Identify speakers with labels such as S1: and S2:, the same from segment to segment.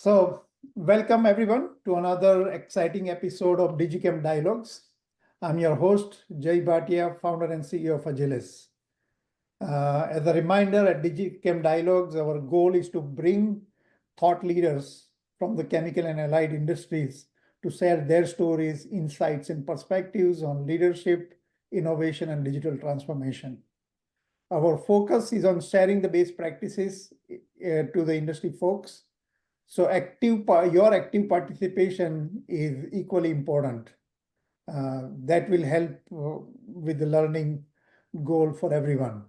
S1: So, welcome everyone to another exciting episode of Digichem Dialogues. I'm your host, Jay Bhatia, founder and CEO of Agilis. As a reminder, at Digichem Dialogues, our goal is to bring thought leaders from the chemical and allied industries to share their stories, insights, and perspectives on leadership, innovation, and digital transformation. Our focus is on sharing the best practices to the industry folks. So your active participation is equally important. That will help with the learning goal for everyone.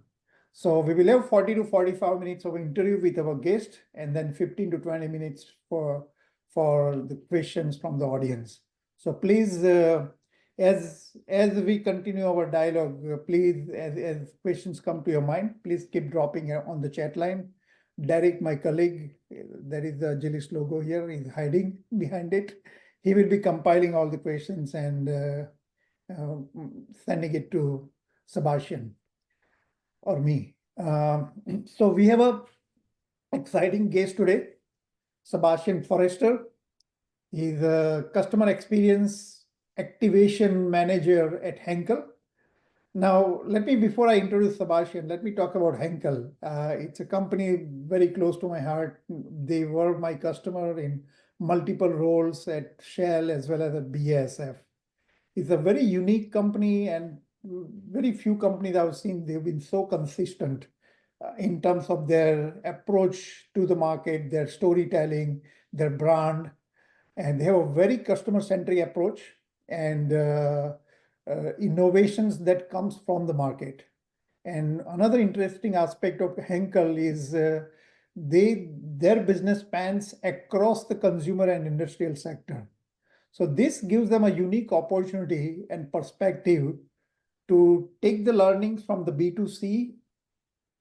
S1: So we will have 40 to 45 minutes of interview with our guest, and then 15 to 20 minutes for the questions from the audience. So please, as we continue our dialogue, please, as questions come to your mind, please keep dropping on the chat line. Derek, my colleague, there is the Agilis logo here, is hiding behind it. He will be compiling all the questions and sending it to Sebastian or me. So we have a exciting guest today, Sebastian Förster. He's a customer experience activation manager at Henkel. Now, before I introduce Sebastian, let me talk about Henkel. It's a company very close to my heart. They were my customer in multiple roles at Shell as well as at BASF. It's a very unique company, and very few companies I've seen, they've been so consistent in terms of their approach to the market, their storytelling, their brand, and they have a very customer-centric approach and innovations that comes from the market. And another interesting aspect of Henkel is their business spans across the consumer and industrial sector. So this gives them a unique opportunity and perspective to take the learnings from the B2C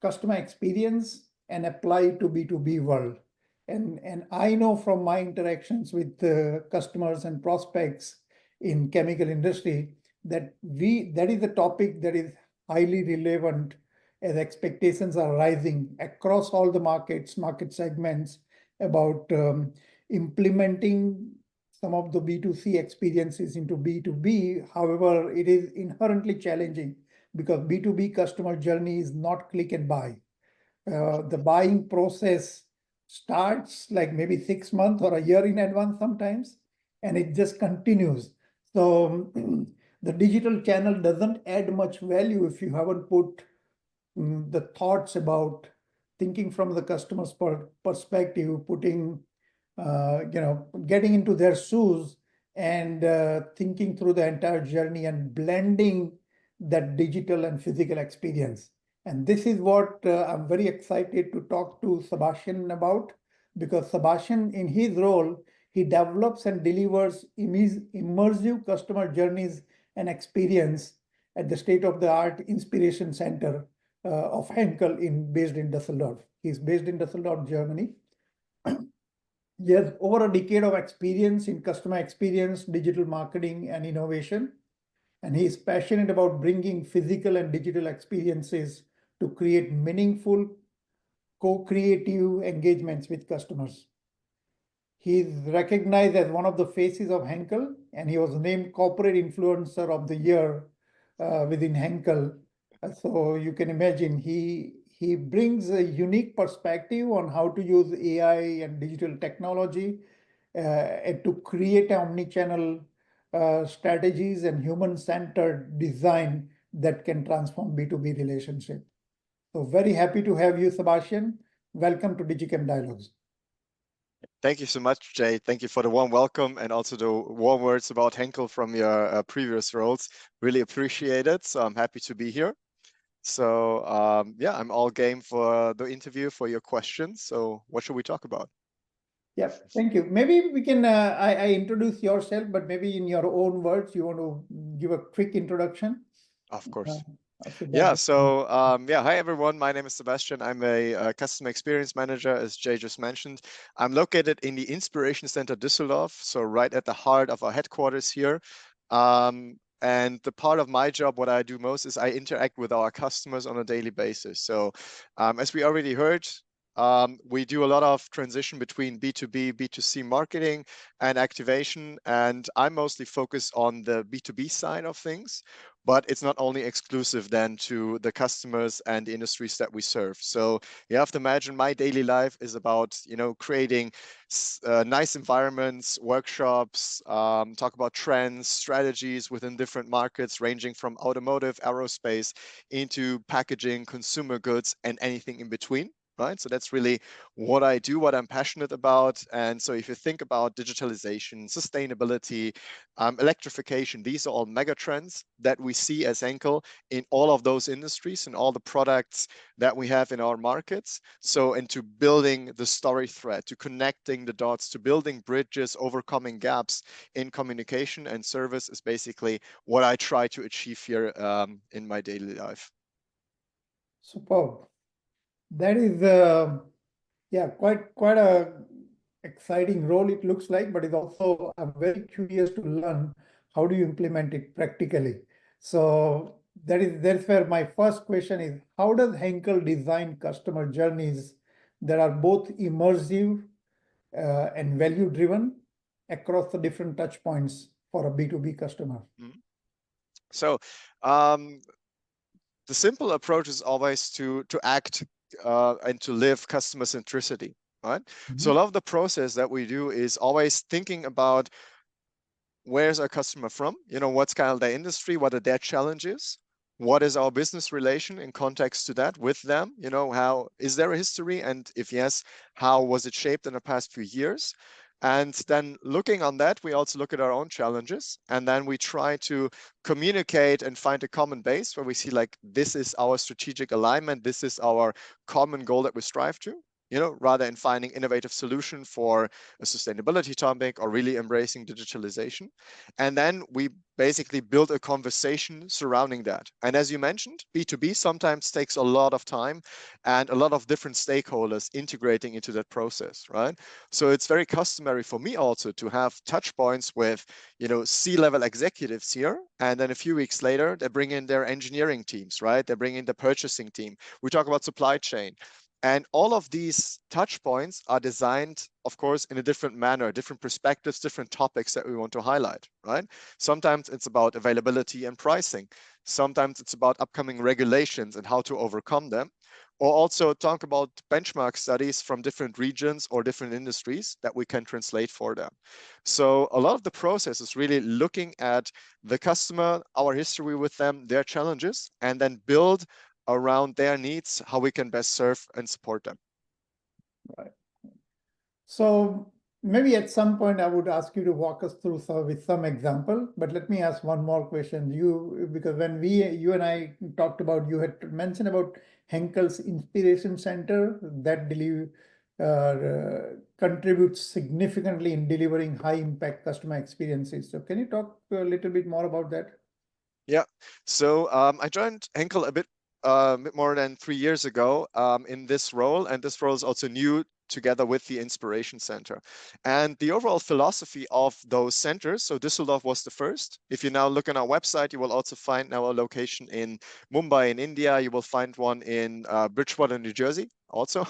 S1: customer experience and apply it to B2B world. And I know from my interactions with customers and prospects in chemical industry that is a topic that is highly relevant as expectations are rising across all the market segments about implementing some of the B2C experiences into B2B. However, it is inherently challenging because B2B customer journey is not click and buy. The buying process starts like maybe 6 months or a year in advance sometimes, and it just continues. So the digital channel doesn't add much value if you haven't put the thoughts about thinking from the customer's perspective, putting, getting into their shoes and thinking through the entire journey and blending that digital and physical experience. And this is what I'm very excited to talk to Sebastian about, because Sebastian, in his role, he develops and delivers immersive customer journeys and experience at the state-of-the-art Inspiration Center of Henkel based in Düsseldorf. He's based in Düsseldorf, Germany. He has over a decade of experience in customer experience, digital marketing, and innovation. And he is passionate about bringing physical and digital experiences to create meaningful, co-creative engagements with customers. He is recognized as one of the faces of Henkel, and he was named Corporate Influencer of the Year within Henkel. So you can imagine he brings a unique perspective on how to use AI and digital technology to create omnichannel strategies and human-centered design that can transform B2B relationship. So very happy to have you, Sebastian. Welcome to Digichem Dialogues.
S2: Thank you so much, Jay. Thank you for the warm welcome and also the warm words about Henkel from your previous roles. Really appreciate it. So I'm happy to be here. So yeah, I'm all game for the interview, for your questions. So what should we talk about?
S1: Yeah, thank you. Maybe we can, I introduce yourself, but maybe in your own words, you want to give a quick introduction?
S2: Of course. Yeah, so hi everyone, my name is Sebastian. I'm a customer experience manager, as Jay just mentioned. I'm located in the Inspiration Center Düsseldorf, so right at the heart of our headquarters here. And the part of my job, what I do most is I interact with our customers on a daily basis. So as we already heard, we do a lot of transition between B2B, B2C marketing and activation. And I'm mostly focused on the B2B side of things, but it's not only exclusive then to the customers and the industries that we serve. So you have to imagine my daily life is about, creating nice environments, workshops, talk about trends, strategies within different markets, ranging from automotive, aerospace, into packaging, consumer goods, and anything in between. Right? So that's really what I do, what I'm passionate about. And so if you think about digitalization, sustainability, electrification, these are all mega trends that we see as Henkel in all of those industries and all the products that we have in our markets. So into building the story thread, to connecting the dots, to building bridges, overcoming gaps in communication and service is basically what I try to achieve here in my daily life.
S1: Superb. That is, quite a exciting role it looks like, but it's also, I'm very curious to learn how do you implement it practically. So that's where my first question is, how does Henkel design customer journeys that are both immersive and value driven across the different touch points for a B2B customer?
S2: Mm-hmm. So the simple approach is always to act and to live customer centricity, right? Mm-hmm. So a lot of the process that we do is always thinking about where's our customer from, what's kind of their industry, what are their challenges, what is our business relation in context to that with them, how is there a history, and if yes, how was it shaped in the past few years? And then looking on that, we also look at our own challenges, and then we try to communicate and find a common base where we see like, this is our strategic alignment, this is our common goal that we strive to, rather than finding innovative solution for a sustainability topic or really embracing digitalization. And then we basically build a conversation surrounding that. And as you mentioned, B2B sometimes takes a lot of time and a lot of different stakeholders integrating into that process, right? So it's very customary for me also to have touch points with, C-level executives here. And then a few weeks later, they bring in their engineering teams, right? They bring in the purchasing team. We talk about supply chain. And all of these touch points are designed, of course, in a different manner, different perspectives, different topics that we want to highlight, right? Sometimes it's about availability and pricing. Sometimes it's about upcoming regulations and how to overcome them. Or also talk about benchmark studies from different regions or different industries that we can translate for them. So a lot of the process is really looking at the customer, our history with them, their challenges, and then build around their needs, how we can best serve and support them.
S1: Right. So maybe at some point I would ask you to walk us through with some example, but let me ask one more question. Because when you and I talked about, you had mentioned about Henkel's Inspiration Center that contributes significantly in delivering high impact customer experiences. So can you talk a little bit more about that?
S2: Yeah, so I joined Henkel a bit more than 3 years ago in this role, and this role is also new together with the Inspiration Center. And the overall philosophy of those centers, so Düsseldorf was the first. If you now look on our website, you will also find now a location in Mumbai in India. You will find one in Bridgewater, New Jersey, also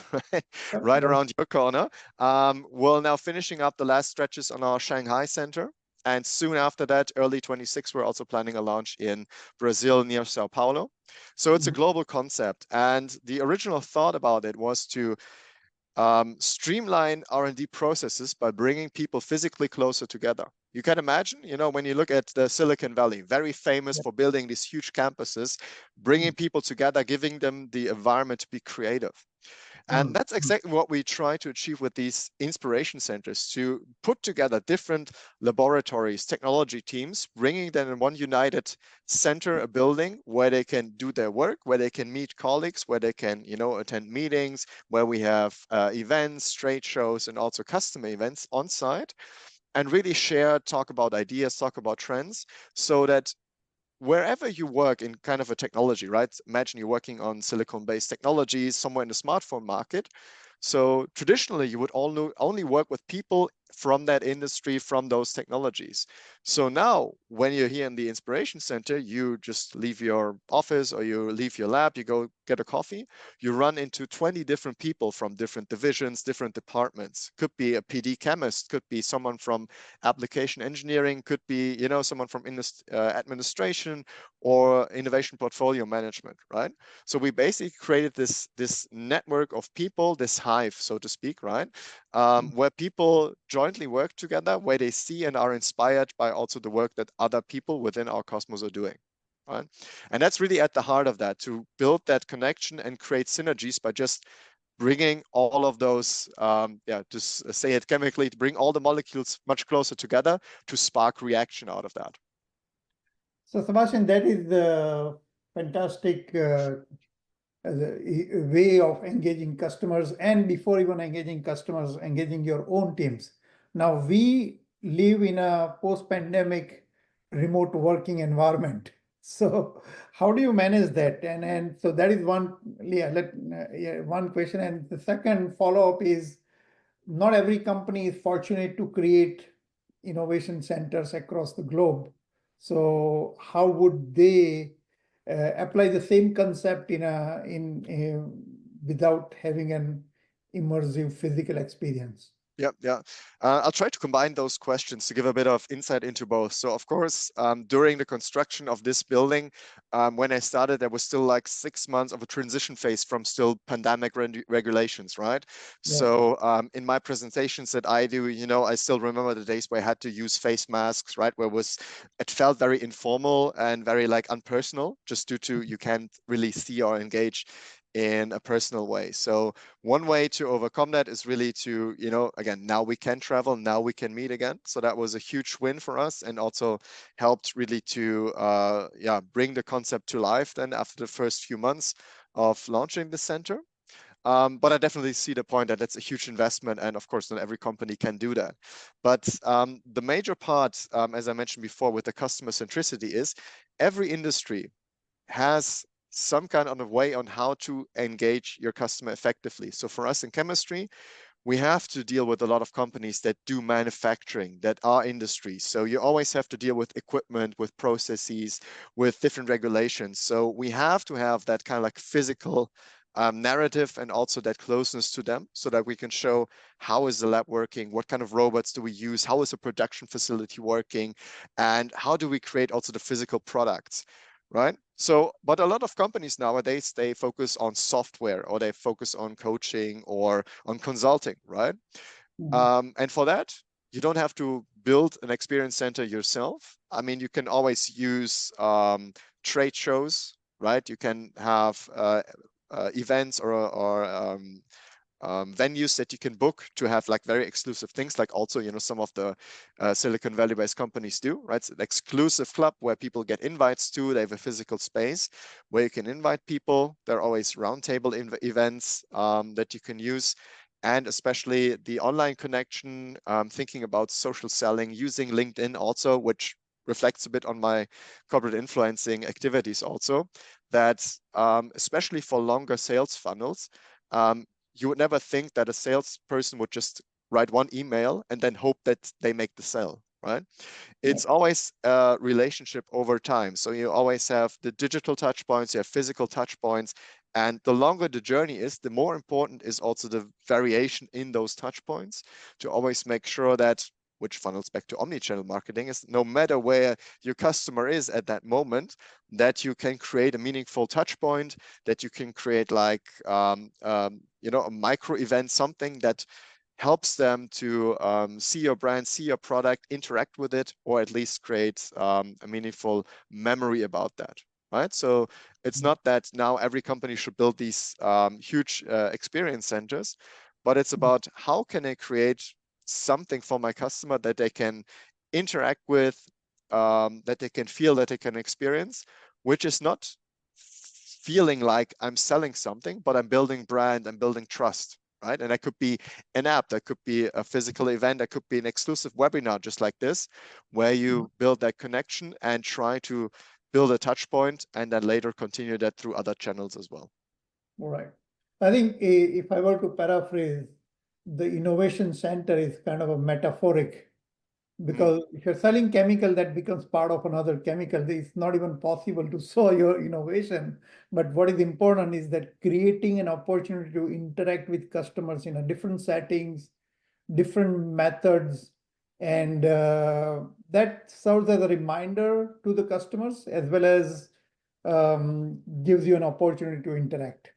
S2: right around your corner. We're now finishing up the last stretches on our Shanghai center. And soon after that, early 26, we're also planning a launch in Brazil near Sao Paulo. So it's a global concept. And the original thought about it was to streamline R&D processes by bringing people physically closer together. You can imagine, when you look at the Silicon Valley, very famous for building these huge campuses, bringing people together, giving them the environment to be creative. And that's exactly what we try to achieve with these inspiration centers, to put together different laboratories, technology teams, bringing them in one united center, a building where they can do their work, where they can meet colleagues, where they can, attend meetings, where we have events, trade shows, and also customer events on site, and really share, talk about ideas, talk about trends, so that wherever you work in kind of a technology, right? Imagine you're working on silicon-based technologies somewhere in the smartphone market. So traditionally, you would only work with people from that industry, from those technologies. So now when you're here in the Inspiration Center, you just leave your office or you leave your lab, you go get a coffee, you run into 20 different people from different divisions, different departments. Could be a PD chemist, could be someone from application engineering, could be, you know, someone from administration or innovation portfolio management, right? So we basically created this network of people, this hive, so to speak, right? Where people jointly work together, where they see and are inspired by also the work that other people within our cosmos are doing, right? And that's really at the heart of that, to build that connection and create synergies by just bringing all of those, just say it chemically, to bring all the molecules much closer together to spark reaction out of that.
S1: So Sebastian, that is the fantastic way of engaging customers, and before even engaging customers, engaging your own teams. Now we live in a post-pandemic remote working environment. So how do you manage that? And so that is one, one question. And the second follow-up is, not every company is fortunate to create innovation centers across the globe. So how would they apply the same concept without having an immersive physical experience?
S2: Yeah. I'll try to combine those questions to give a bit of insight into both. So of course, during the construction of this building, when I started, there was still like 6 months of a transition phase from still pandemic regulations, right? Yeah. So in my presentations that I do, you know, I still remember the days where I had to use face masks, right? Where it felt very informal and very like unpersonal, just due to you can't really see or engage in a personal way. So one way to overcome that is really to, you know, again, now we can travel, now we can meet again. So that was a huge win for us, and also helped really to bring the concept to life then after the first few months of launching the center. But I definitely see the point that it's a huge investment, and of course not every company can do that. But the major part, as I mentioned before, with the customer centricity is every industry has some kind of a way on how to engage your customer effectively. So for us in chemistry, we have to deal with a lot of companies that do manufacturing, that are industries. So you always have to deal with equipment, with processes, with different regulations. So we have to have that kind of like physical narrative, and also that closeness to them, so that we can show how is the lab working, what kind of robots do we use, how is a production facility working, and how do we create also the physical products. Right? So, but a lot of companies nowadays, they focus on software, or they focus on coaching or on consulting, right? And for that, you don't have to build an experience center yourself. I mean, you can always use trade shows, right? You can have events or venues that you can book to have like very exclusive things, like also, you know, some of the Silicon Valley based companies do, right? It's an exclusive club where people get invites to. They have a physical space where you can invite people. There are always roundtable events that you can use. And especially the online connection, thinking about social selling, using LinkedIn also, which reflects a bit on my corporate influencing activities also, that especially for longer sales funnels, you would never think that a salesperson would just write one email and then hope that they make the sale, right? It's always a relationship over time. So you always have the digital touch points, you have physical touch points, and the longer the journey is, the more important is also the variation in those touch points, to always make sure that, which funnels back to omnichannel marketing, is no matter where your customer is at that moment, that you can create a meaningful touch point, that you can create like, you know, a micro event, something that helps them to see your brand, see your product, interact with it, or at least create a meaningful memory about that, right? So it's not that now every company should build these huge experience centers, but it's about how can I create something for my customer that they can interact with, that they can feel, that they can experience, which is not feeling like I'm selling something, but I'm building brand, I'm building trust, right? And that could be an app, that could be a physical event, that could be an exclusive webinar just like this, where you build that connection and try to build a touch point, and then later continue that through other channels as well.
S1: All right. I think if I were to paraphrase, the innovation center is kind of a metaphoric, because if you're selling chemical, that becomes part of another chemical. It's not even possible to show your innovation. But what is important is that creating an opportunity to interact with customers in a different settings, different methods, and that serves as a reminder to the customers, as well as gives you an opportunity to interact.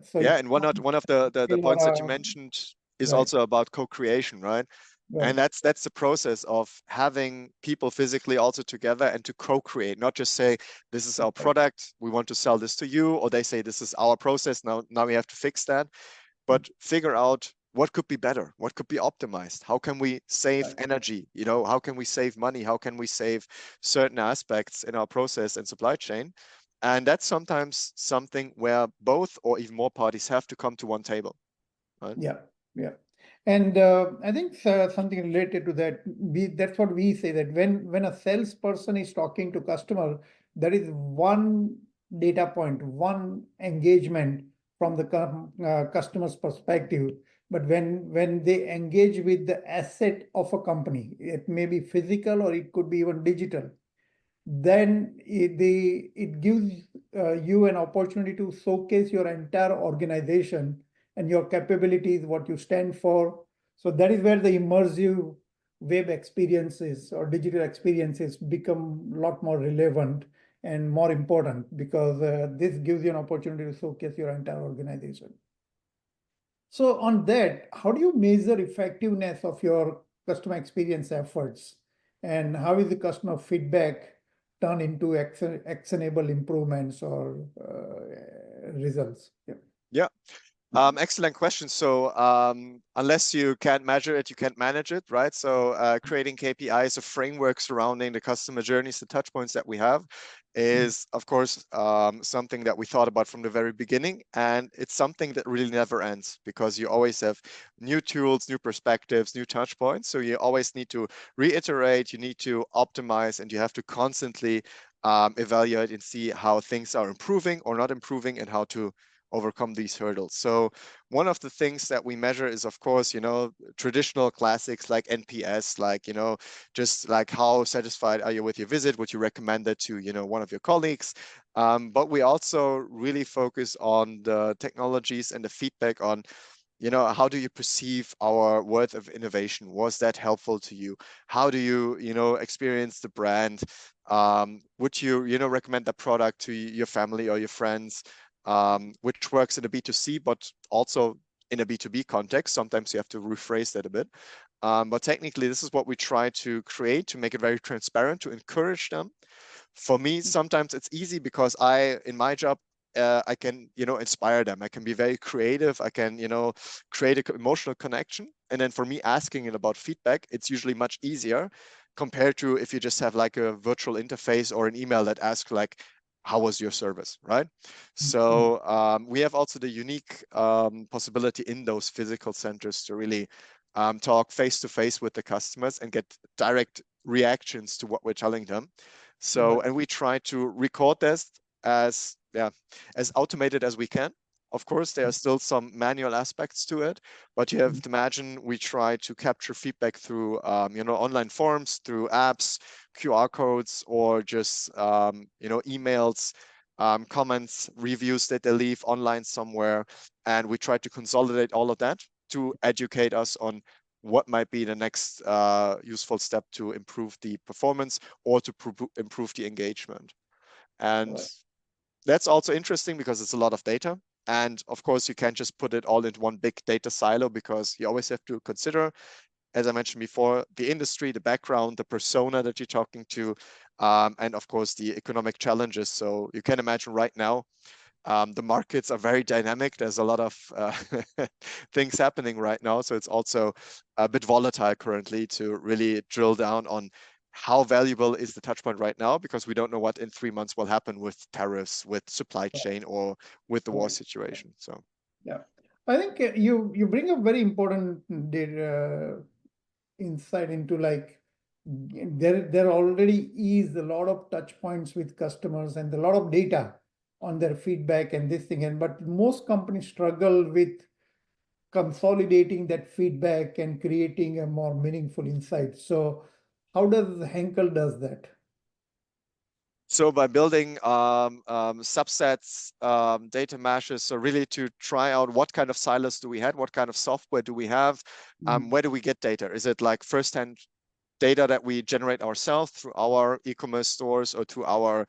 S1: So
S2: Yeah, and one of the points that you mentioned is
S1: right.
S2: also about co-creation, right?
S1: Right.
S2: And that's the process of having people physically also together and to co-create, not just say, this is our product, we want to sell this to you, or they say, this is our process, now we have to fix that. But figure out what could be better, what could be optimized, how can we save energy, you know, how can we save money, how can we save certain aspects in our process and supply chain. And that's sometimes something where both or even more parties have to come to one table, right?
S1: Yeah, yeah. And I think something related to that, that's what we say, that when a salesperson is talking to customer, there is one data point, one engagement from the customer's perspective. But when they engage with the asset of a company, it may be physical or it could be even digital, then it gives you an opportunity to showcase your entire organization and your capabilities, what you stand for. So that is where the immersive web experiences or digital experiences become a lot more relevant and more important, because this gives you an opportunity to showcase your entire organization. So on that, how do you measure effectiveness of your customer experience efforts, and how is the customer feedback turn into actionable improvements or results? Yeah.
S2: Yeah. Excellent question. So unless you can't measure it, you can't manage it, right? So creating KPIs, a framework surrounding the customer journeys, the touch points that we have, is of course something that we thought about from the very beginning. And it's something that really never ends, because you always have new tools, new perspectives, new touch points. So you always need to reiterate, you need to optimize, and you have to constantly evaluate and see how things are improving or not improving, and how to overcome these hurdles. So one of the things that we measure is, of course, you know, traditional classics like NPS, like, you know, just like how satisfied are you with your visit? Would you recommend it to, you know, one of your colleagues? But we also really focus on the technologies and the feedback on, you know, how do you perceive our worth of innovation? Was that helpful to you? How do you, you know, experience the brand? Would you, you know, recommend the product to your family or your friends? Which works in a B2C, but also in a B2B context. Sometimes you have to rephrase that a bit. But technically, this is what we try to create, to make it very transparent, to encourage them. For me, sometimes it's easy because in my job, I can, you know, inspire them. I can be very creative. I can, you know, create an emotional connection. And then for me, asking it about feedback, it's usually much easier compared to if you just have like a virtual interface or an email that asks like, how was your service, right? So we have also the unique possibility in those physical centers to really talk face-to-face with the customers and get direct reactions to what we're telling them. So, and we try to record this as automated as we can. Of course, there are still some manual aspects to it, but you have to imagine we try to capture feedback through, you know, online forms, through apps, QR codes, or just, you know, emails, comments, reviews that they leave online somewhere. And we try to consolidate all of that to educate us on what might be the next useful step to improve the performance or to improve the engagement. And that's also interesting because it's a lot of data. And of course, you can't just put it all into one big data silo, because you always have to consider, as I mentioned before, the industry, the background, the persona that you're talking to, and of course, the economic challenges. So you can imagine right now, the markets are very dynamic. There's a lot of things happening right now. So it's also a bit volatile currently to really drill down on how valuable is the touch point right now, because we don't know what in 3 months will happen with tariffs, with supply chain, or with the war situation. So
S1: yeah, I think you bring a very important insight into, like, there already is a lot of touch points with customers and a lot of data on their feedback and this thing, but most companies struggle with consolidating that feedback and creating a more meaningful insight. So how does Henkel does that?
S2: So by building subsets, data meshes, so really to try out what kind of silos do we have, what kind of software do we have, where do we get data? Is it like first-hand data that we generate ourselves through our e-commerce stores or through our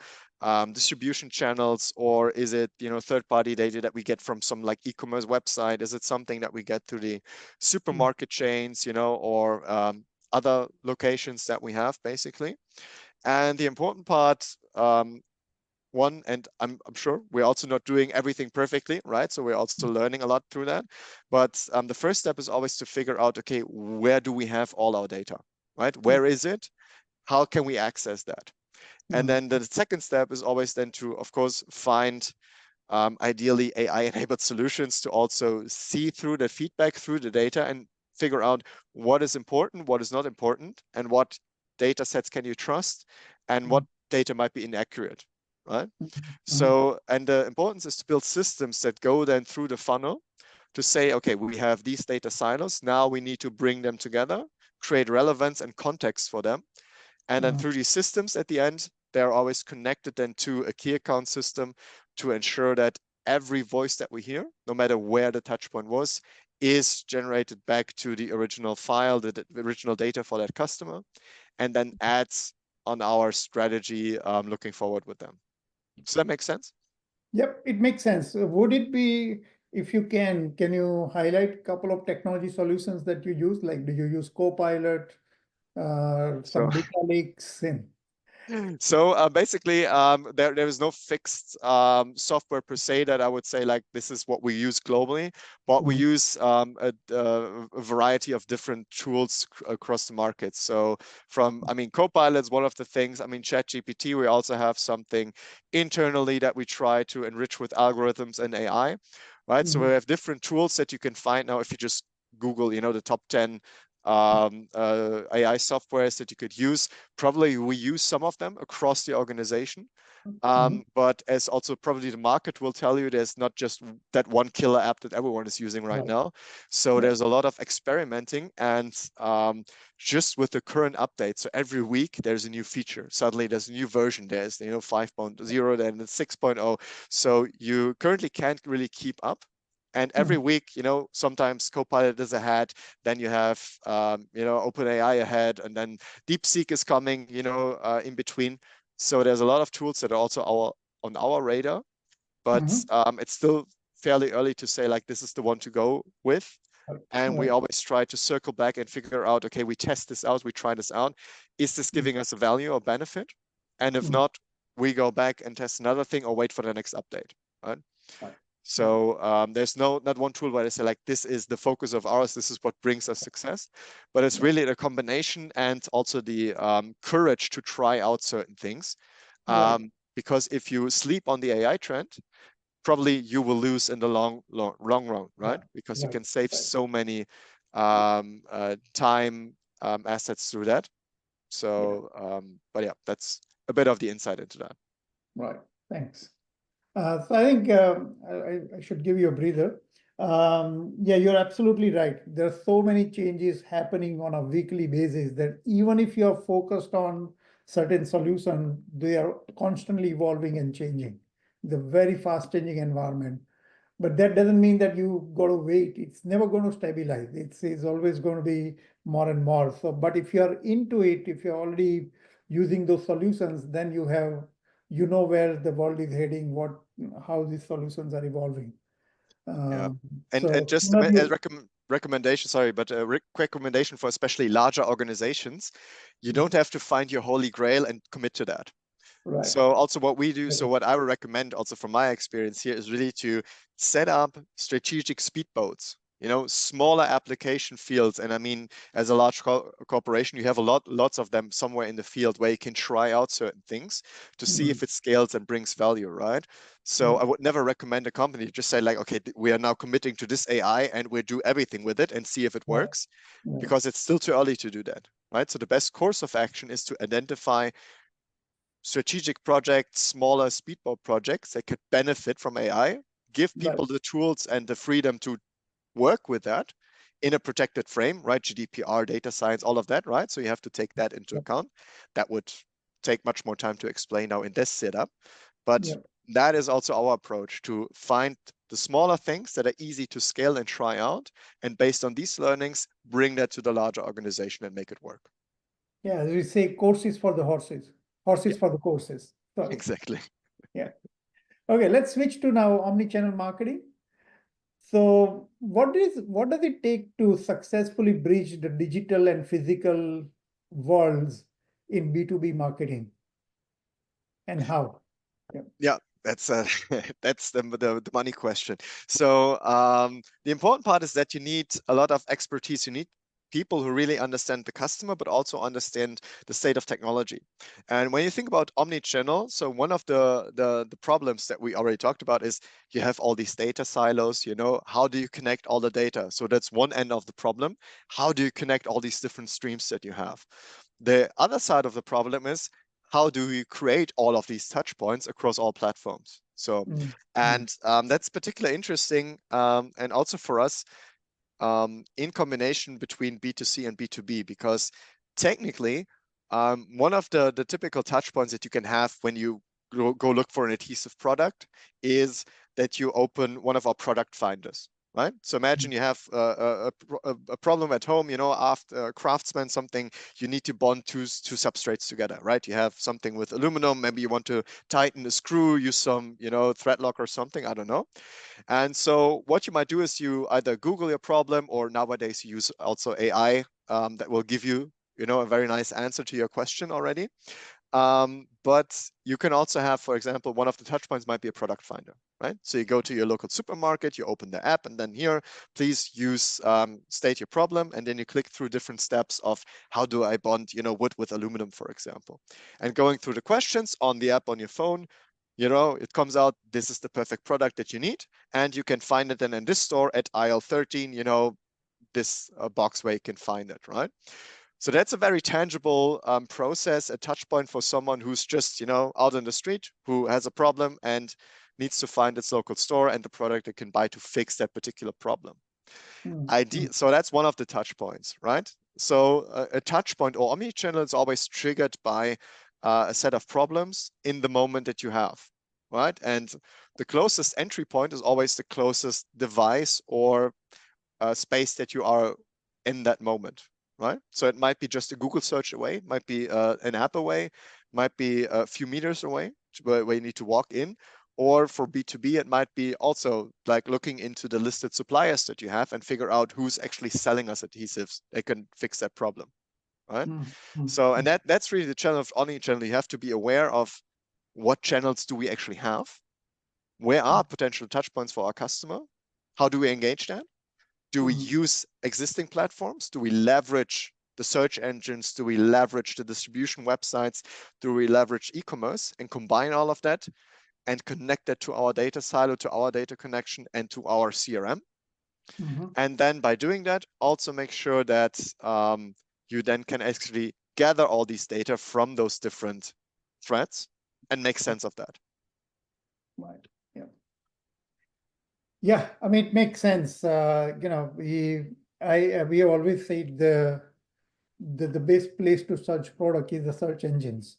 S2: distribution channels, or is it third-party data that we get from some like e-commerce website? Is it something that we get through the supermarket chains, or other locations that we have basically? And the important part, one, and I'm sure we're also not doing everything perfectly, right? So we're also learning a lot through that. But the first step is always to figure out, okay, where do we have all our data, right? Where is it? How can we access that? And then the second step is always then to, of course, find ideally AI-enabled solutions to also see through the feedback, through the data, and figure out what is important, what is not important, and what data sets can you trust, and what data might be inaccurate, right? So, and the importance is to build systems that go then through the funnel to say, okay, we have these data silos, now we need to bring them together, create relevance and context for them. And then through these systems at the end, they're always connected then to a key account system to ensure that every voice that we hear, no matter where the touch point was, is generated back to the original file, the original data for that customer, and then adds on our strategy looking forward with them. Does that make sense?
S1: Yep, it makes sense. Would it be, if you can you highlight a couple of technology solutions that you use? Like, do you use Copilot, some data lakes?
S2: So basically, there is no fixed software per se that I would say like this is what we use globally, but we use a variety of different tools across the market. So from, Copilot is one of the things. ChatGPT, we also have something internally that we try to enrich with algorithms and AI, right? So we have different tools that you can find now if you just Google, the top 10 AI softwares that you could use. Probably we use some of them across the organization. But as also probably the market will tell you, there's not just that one killer app that everyone is using right now. So there's a lot of experimenting, and just with the current updates, so every week there's a new feature. Suddenly there's a new version. There's 5.0, then 6.0. So you currently can't really keep up. And every week, sometimes Copilot is ahead, then you have, OpenAI ahead, and then DeepSeek is coming, in between. So there's a lot of tools that are also on our radar, but it's still fairly early to say like this is the one to go with. And we always try to circle back and figure out, okay, we test this out, we try this out. Is this giving us a value or benefit? And if not, we go back and test another thing or wait for the next update, right? So there's not one tool where I say like, this is the focus of ours, this is what brings us success, but it's really the combination and also the courage to try out certain things. Because if you sleep on the AI trend, probably you will lose in the long run, right? Because you can save so many time assets through that. So, but yeah, that's a bit of the insight into that.
S1: Right, thanks. So I think I should give you a breather. Yeah, you're absolutely right. There are so many changes happening on a weekly basis that even if you're focused on certain solution, they are constantly evolving and changing. The very fast changing environment. But that doesn't mean that you got to wait. It's never going to stabilize. It's always going to be more and more. So, but if you're into it, if you're already using those solutions, then you know where the world is heading, how these solutions are evolving.
S2: And just a recommendation, sorry, but a recommendation for especially larger organizations, you don't have to find your holy grail and commit to that. Right. So also what we do, so what I would recommend also from my experience here is really to set up strategic speedboats, smaller application fields. And as a large corporation, you have lots of them somewhere in the field where you can try out certain things to see if it scales and brings value, right? So I would never recommend a company to just say like, okay, we are now committing to this AI and we'll do everything with it and see if it works, because it's still too early to do that, right? So the best course of action is to identify strategic projects, smaller speedboat projects that could benefit from AI, give people the tools and the freedom to work with that in a protected frame, right? GDPR, data science, all of that, right? So you have to take that into account. That would take much more time to explain now in this setup. But that is also our approach, to find the smaller things that are easy to scale and try out. And based on these learnings, bring that to the larger organization and make it work.
S1: Yeah, as we say, courses for the horses, horses for the courses. Sorry.
S2: Exactly.
S1: Yeah. Okay, let's switch to now omnichannel marketing. So what does it take to successfully bridge the digital and physical worlds in B2B marketing, and how?
S2: Yeah, that's that's the money question. So the important part is that you need a lot of expertise. You need people who really understand the customer, but also understand the state of technology. And when you think about omnichannel, so one of the problems that we already talked about is you have all these data silos. You know, how do you connect all the data? So that's one end of the problem. How do you connect all these different streams that you have? The other side of the problem is, how do we create all of these touch points across all platforms? So, and that's particularly interesting, and also for us, in combination between B2C and B2B, because technically, one of the typical touch points that you can have when you go look for an adhesive product is that you open one of our product finders. Right. So imagine you have a problem at home, you know, after a craftsman, something you need to bond two substrates together, right? You have something with aluminum, maybe you want to tighten a screw, use some, you know, thread lock or something, I don't know. And so what you might do is you either Google your problem, or nowadays you use also AI that will give you, you know, a very nice answer to your question already. But you can also have, for example, one of the touch points might be a product finder, right? So you go to your local supermarket, you open the app, and then here, please use, state your problem, and then you click through different steps of how do I bond, you know, wood with aluminum, for example. And going through the questions on the app on your phone, you know, it comes out, this is the perfect product that you need, and you can find it then in this store at aisle 13, you know, this box where you can find it, right? So that's a very tangible process, a touch point for someone who's just, you know, out on the street, who has a problem and needs to find its local store and the product they can buy to fix that particular problem. So that's one of the touch points, right? So a touch point or omnichannel is always triggered by a set of problems in the moment that you have, right? And the closest entry point is always the closest device or space that you are in that moment, right? So it might be just a Google search away, might be an app away, might be a few meters away where you need to walk in. Or for B2B, it might be also like looking into the listed suppliers that you have and figure out who's actually selling us adhesives that can fix that problem, right? So, and that's really the challenge of omnichannel. You have to be aware of what channels do we actually have? Where are potential touch points for our customer? How do we engage that? Do we use existing platforms? Do we leverage the search engines? Do we leverage the distribution websites? Do we leverage e-commerce and combine all of that and connect that to our data silo, to our data connection, and to our CRM? And then by doing that, also make sure that you then can actually gather all these data from those different threads and make sense of that.
S1: Right. Yeah. Yeah. I mean, it makes sense. You know, we have always said the best place to search product is the search engines,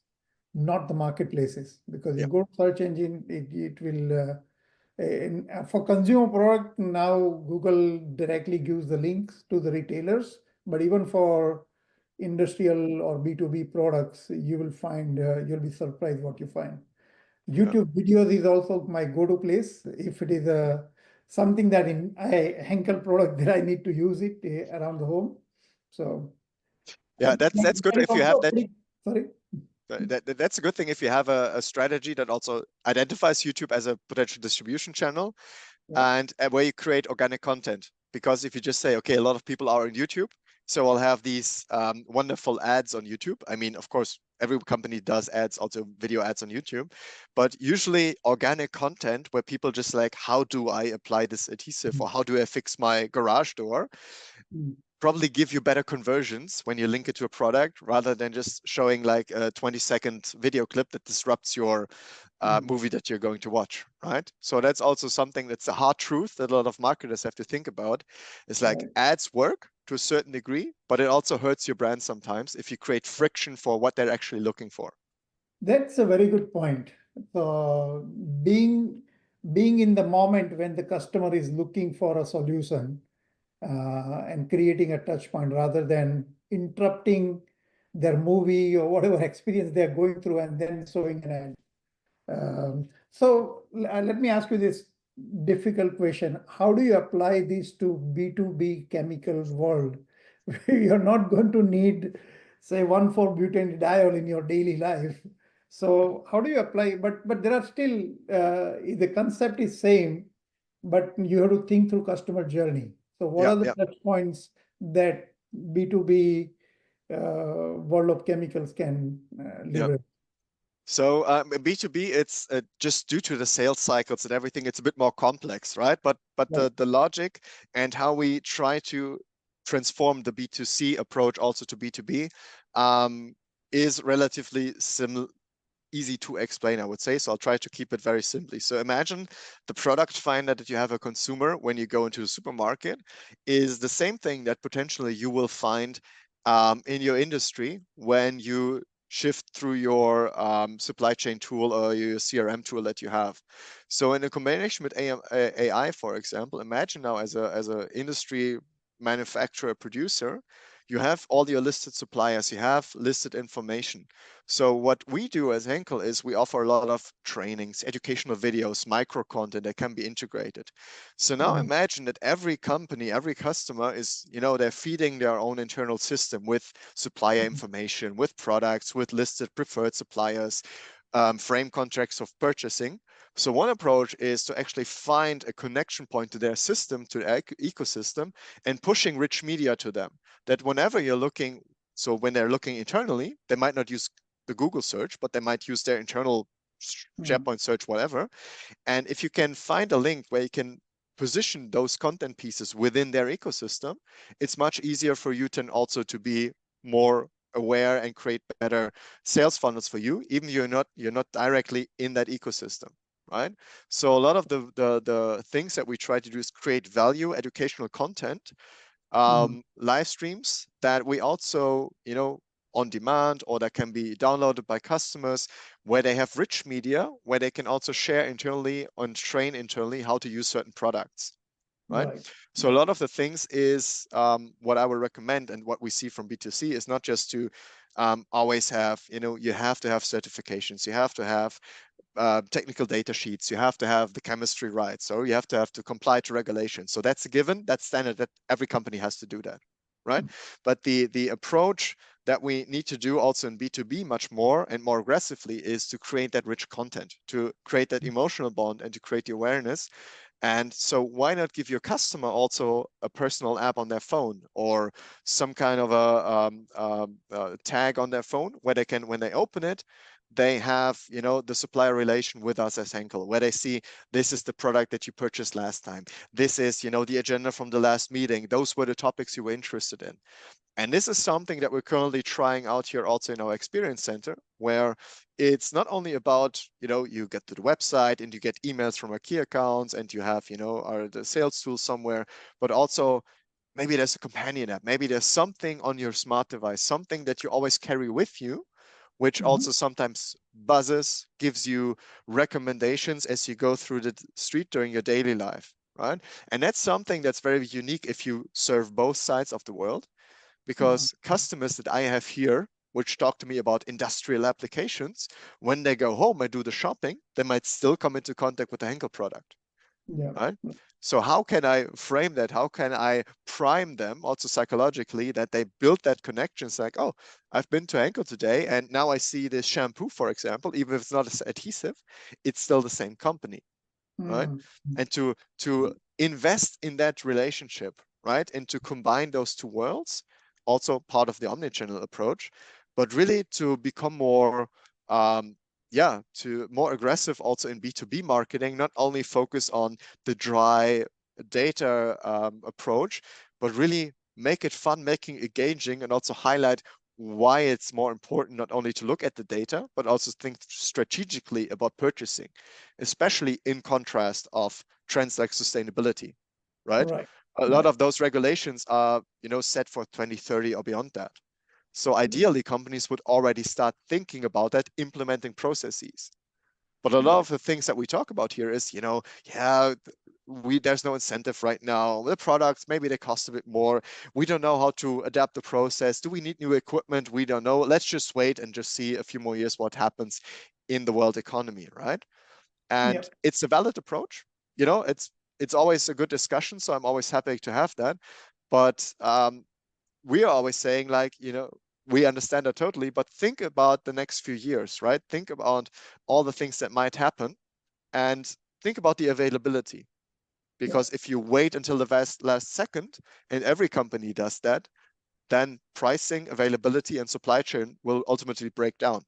S1: not the marketplaces, because you go to search engine, it will. For consumer product, now Google directly gives the links to the retailers, but even for industrial or B2B products, you will find, you'll be surprised what you find. YouTube videos is also my go-to place. If it is something that in a Henkel product that I need to use it around the home. So
S2: yeah, that's good if you have that.
S1: Sorry.
S2: That's a good thing if you have a strategy that also identifies YouTube as a potential distribution channel, and where you create organic content. Because if you just say, okay, a lot of people are on YouTube, so I'll have these wonderful ads on YouTube. I mean, of course, every company does ads, also video ads on YouTube, but usually organic content where people just like, how do I apply this adhesive, or how do I fix my garage door? Probably give you better conversions when you link it to a product, rather than just showing like a 20-second video clip that disrupts your movie that you're going to watch, right? So that's also something that's a hard truth that a lot of marketers have to think about. It's like ads work to a certain degree, but it also hurts your brand sometimes if you create friction for what they're actually looking for.
S1: That's a very good point. So being in the moment when the customer is looking for a solution and creating a touch point rather than interrupting their movie or whatever experience they're going through and then showing an ad. So let me ask you this difficult question. How do you apply this to B2B chemicals world? You're not going to need, say, 1,4-butanediol in your daily life. So how do you apply? But there are still, the concept is same, but you have to think through customer journey. So what are the touch points that B2B world of chemicals can leverage?
S2: So B2B, it's just due to the sales cycles and everything, it's a bit more complex, right? But the logic and how we try to transform the B2C approach also to B2B is relatively easy to explain, I would say. So I'll try to keep it very simply. So imagine the product finder that you have a consumer when you go into a supermarket is the same thing that potentially you will find in your industry when you shift through your supply chain tool or your CRM tool that you have. So in a combination with AI, for example, imagine now as a industry manufacturer producer, you have all your listed suppliers, you have listed information. So what we do as Henkel is we offer a lot of trainings, educational videos, micro content that can be integrated. So now imagine that every company, every customer is, they're feeding their own internal system with supplier information, with products, with listed preferred suppliers, frame contracts of purchasing. So one approach is to actually find a connection point to their system, to their ecosystem, and pushing rich media to them. That whenever you're looking, so when they're looking internally, they might not use the Google search, but they might use their internal SharePoint search, whatever. And if you can find a link where you can position those content pieces within their ecosystem, it's much easier for you to also to be more aware and create better sales funnels for you, even you're not directly in that ecosystem, right? So a lot of the things that we try to do is create value, educational content, live streams that we also, on demand or that can be downloaded by customers, where they have rich media, where they can also share internally and train internally how to use certain products, right? So a lot of the things is what I would recommend, and what we see from B2C is not just to always have, you have to have certifications, you have to have technical data sheets, you have to have the chemistry right, so you have to comply to regulations. So that's a given, that's standard, that every company has to do that, right? But the approach that we need to do also in B2B much more and more aggressively is to create that rich content, to create that emotional bond, and to create the awareness. And so why not give your customer also a personal app on their phone, or some kind of a tag on their phone where they can, when they open it, they have, the supplier relation with us as Henkel, where they see this is the product that you purchased last time. This is, the agenda from the last meeting. Those were the topics you were interested in. And this is something that we're currently trying out here also in our experience center, where it's not only about, you get to the website and you get emails from our key accounts and you have, the sales tool somewhere, but also maybe there's a companion app. Maybe there's something on your smart device, something that you always carry with you, which also sometimes buzzes, gives you recommendations as you go through the street during your daily life, right? And that's something that's very unique if you serve both sides of the world, because customers that I have here, which talk to me about industrial applications, when they go home and do the shopping, they might still come into contact with the Henkel product, right? So how can I frame that? How can I prime them also psychologically that they build that connection? It's like, oh, I've been to Henkel today and now I see this shampoo, for example, even if it's not adhesive, it's still the same company, right? And to invest in that relationship, right? And to combine those two worlds, also part of the omnichannel approach, but really to become more to more aggressive also in B2B marketing, not only focus on the dry data approach, but really make it fun, making it engaging, and also highlight why it's more important not only to look at the data, but also think strategically about purchasing, especially in contrast of trends like sustainability, right? A lot of those regulations are, set for 2030 or beyond that. So ideally, companies would already start thinking about that, implementing processes. But a lot of the things that we talk about here is, there's no incentive right now. The products, maybe they cost a bit more. We don't know how to adapt the process. Do we need new equipment? We don't know. Let's just wait and just see a few more years what happens in the world economy, right? And it's a valid approach. It's always a good discussion. So I'm always happy to have that. But we are always saying, like, we understand that totally, but think about the next few years, right? Think about all the things that might happen and think about the availability. Because if you wait until the last second, and every company does that, then pricing, availability, and supply chain will ultimately break down.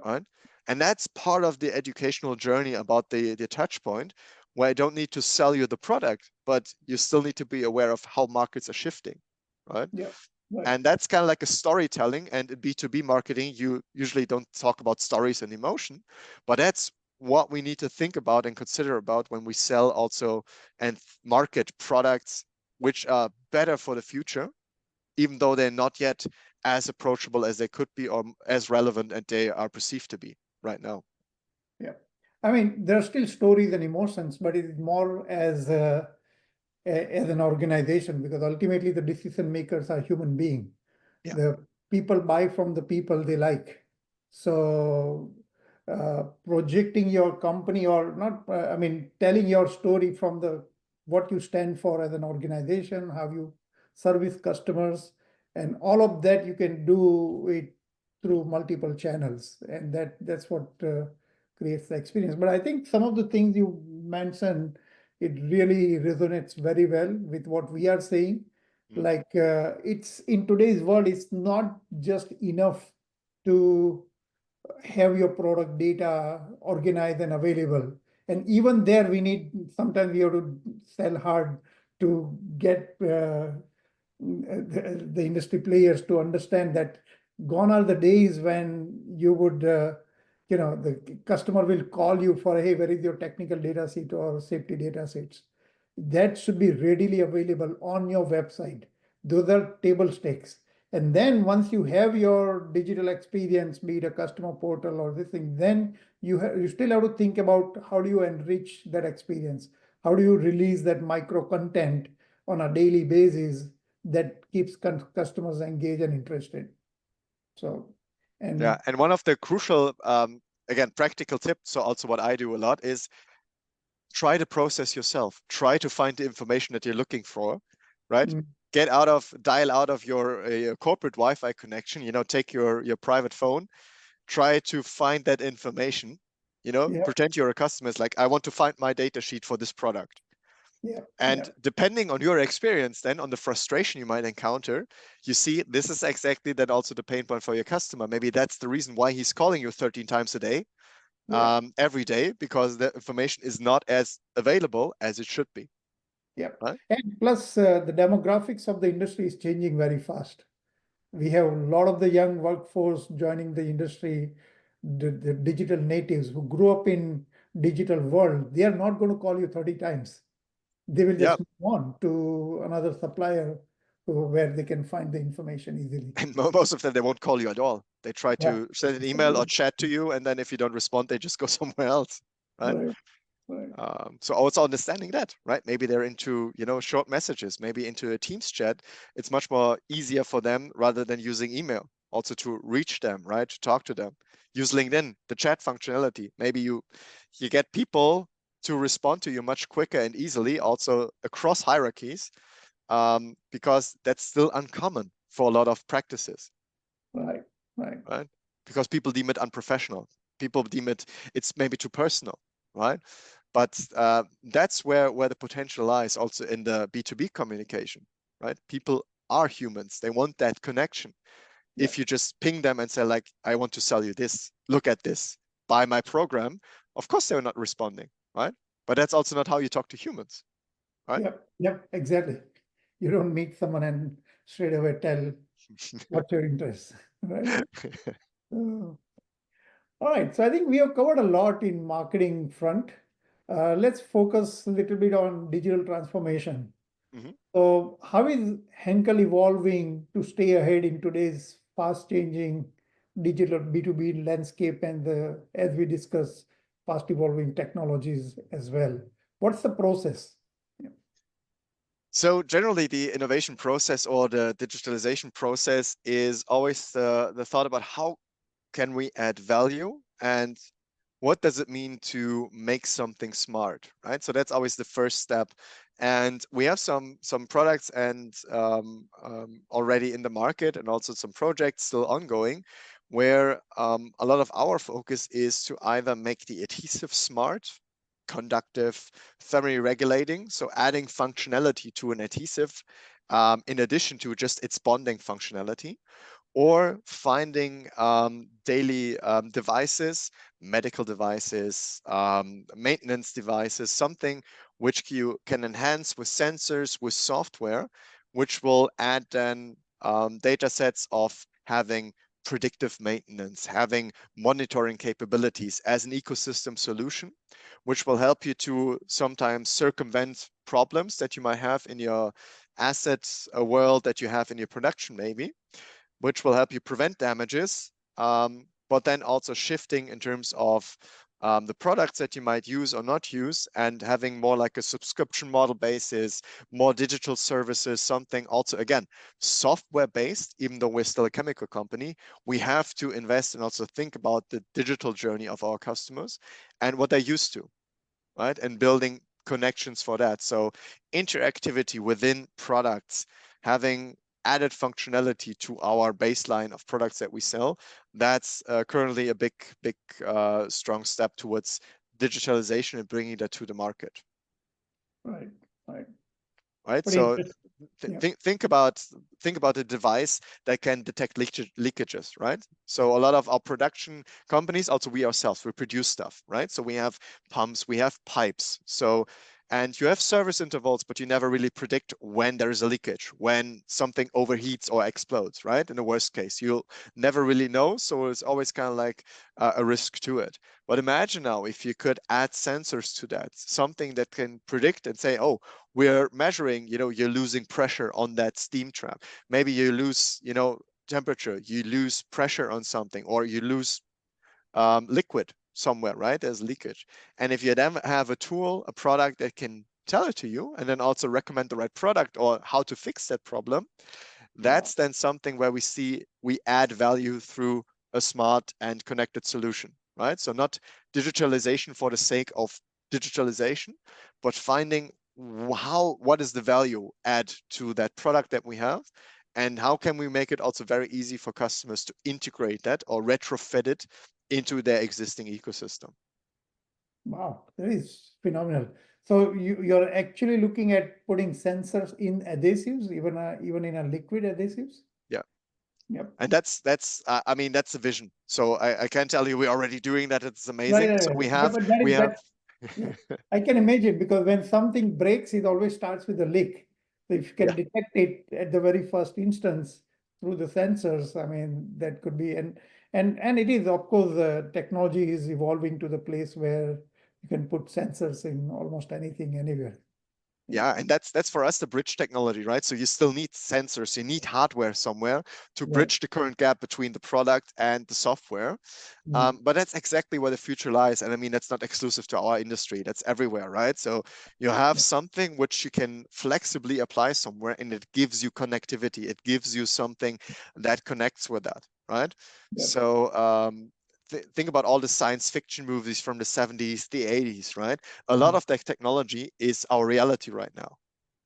S2: Right? And that's part of the educational journey about the touch point, where I don't need to sell you the product, but you still need to be aware of how markets are shifting. Right? And that's kind of like a storytelling. And in B2B marketing, you usually don't talk about stories and emotion, but that's what we need to think about and consider about when we sell also and market products which are better for the future, even though they're not yet as approachable as they could be or as relevant as they are perceived to be right now.
S1: I mean, there are still stories and emotions, but it's more as an organization, because ultimately the decision makers are human beings. The people buy from the people they like. So projecting your company or not, telling your story from what you stand for as an organization, how you service customers, and all of that you can do it through multiple channels. And that's what creates the experience. But I think some of the things you mentioned, it really resonates very well with what we are saying. Like it's in today's world, it's not just enough to have your product data organized and available. And even there, sometimes we have to sell hard to get the industry players to understand that gone are the days when you would, the customer will call you for, hey, where is your technical data sheet or safety data sets? That should be readily available on your website. Those are table stakes. And then once you have your digital experience, be it a customer portal or this thing, then you still have to think about how do you enrich that experience? How do you release that micro content on a daily basis that keeps customers engaged and interested?
S2: And one of the crucial, again, practical tips, so also what I do a lot is try to process yourself. Try to find the information that you're looking for, right? Dial out of your corporate Wi-Fi connection, take your private phone, try to find that information, pretend you're a customer. It's like, I want to find my data sheet for this product. Depending on your experience, then on the frustration you might encounter, you see, this is exactly that also the pain point for your customer. Maybe that's the reason why he's calling you 13 times a day, every day, because the information is not as available as it should be.
S1: Right? And plus the demographics of the industry is changing very fast. We have a lot of the young workforce joining the industry, the digital natives who grew up in digital world. They are not going to call you 30 times. They will just move on to another supplier where they can find the information easily.
S2: And most of them, they won't call you at all. They try to send an email or chat to you, and then if you don't respond, they just go somewhere else, right? So also understanding that, right? Maybe they're into, short messages, maybe into a Teams chat. It's much more easier for them rather than using email, also to reach them, right? To talk to them. Use LinkedIn, the chat functionality. Maybe you get people to respond to you much quicker and easily, also across hierarchies, because that's still uncommon for a lot of practices.
S1: Right.
S2: Because people deem it unprofessional. People deem it's maybe too personal, right? But that's where the potential lies also in the B2B communication, right? People are humans. They want that connection. If you just ping them and say, like, I want to sell you this, look at this, buy my program, of course they're not responding, right? But that's also not how you talk to humans, right?
S1: Yep, exactly. You don't meet someone and straight away tell what's your interest, right? All right, so I think we have covered a lot in marketing front. Let's focus a little bit on digital transformation. So how is Henkel evolving to stay ahead in today's fast-changing digital B2B landscape and as we discuss, fast-evolving technologies as well? What's the process?
S2: So generally, the innovation process or the digitalization process is always the thought about how can we add value and what does it mean to make something smart, right? So that's always the first step. And we have some products and already in the market, and also some projects still ongoing, where a lot of our focus is to either make the adhesive smart, conductive, thermoregulating, so adding functionality to an adhesive in addition to just its bonding functionality, or finding daily devices, medical devices, maintenance devices, something which you can enhance with sensors, with software, which will add then data sets of having predictive maintenance, having monitoring capabilities as an ecosystem solution, which will help you to sometimes circumvent problems that you might have in your assets world, that you have in your production maybe, which will help you prevent damages, but then also shifting in terms of the products that you might use or not use, and having more like a subscription model basis, more digital services, something also, again, software based. Even though we're still a chemical company, we have to invest and also think about the digital journey of our customers and what they're used to, right? And building connections for that. So interactivity within products, having added functionality to our baseline of products that we sell, that's currently a big strong step towards digitalization and bringing that to the market.
S1: Right.
S2: So think about a device that can detect leakages, right? So a lot of our production companies, also we ourselves, we produce stuff, right? So we have pumps, we have pipes. So, and you have service intervals, but you never really predict when there is a leakage, when something overheats or explodes, right? In the worst case, you'll never really know. So it's always kind of like a risk to it. But imagine now if you could add sensors to that, something that can predict and say, oh, we're measuring, you're losing pressure on that steam trap. Maybe you lose, temperature, you lose pressure on something, or you lose liquid somewhere, right? There's leakage. And if you then have a tool, a product that can tell it to you, and then also recommend the right product or how to fix that problem, that's then something where we add value through a smart and connected solution, right? So not digitalization for the sake of digitalization, but finding what is the value add to that product that we have, and how can we make it also very easy for customers to integrate that or retrofit it into their existing ecosystem.
S1: Wow, that is phenomenal. So you're actually looking at putting sensors in adhesives, even in a liquid adhesives?
S2: Yeah.
S1: Yep.
S2: And that's the vision. So I can tell you we're already doing that. It's amazing.
S1: Right.
S2: So we have.
S1: Yeah. I can imagine, because when something breaks, it always starts with a leak. So if you can detect it at the very first instance through the sensors, I mean, that could be, and it is, of course, technology is evolving to the place where you can put sensors in almost anything, anywhere.
S2: Yeah, and that's for us the bridge technology, right? So you still need sensors, you need hardware somewhere to bridge the current gap between the product and the software. But that's exactly where the future lies. And I mean, that's not exclusive to our industry, that's everywhere, right? So you have something which you can flexibly apply somewhere, and it gives you connectivity. It gives you something that connects with that, right? So think about all the science fiction movies from the 70s, the 80s, right? A lot of that technology is our reality right now,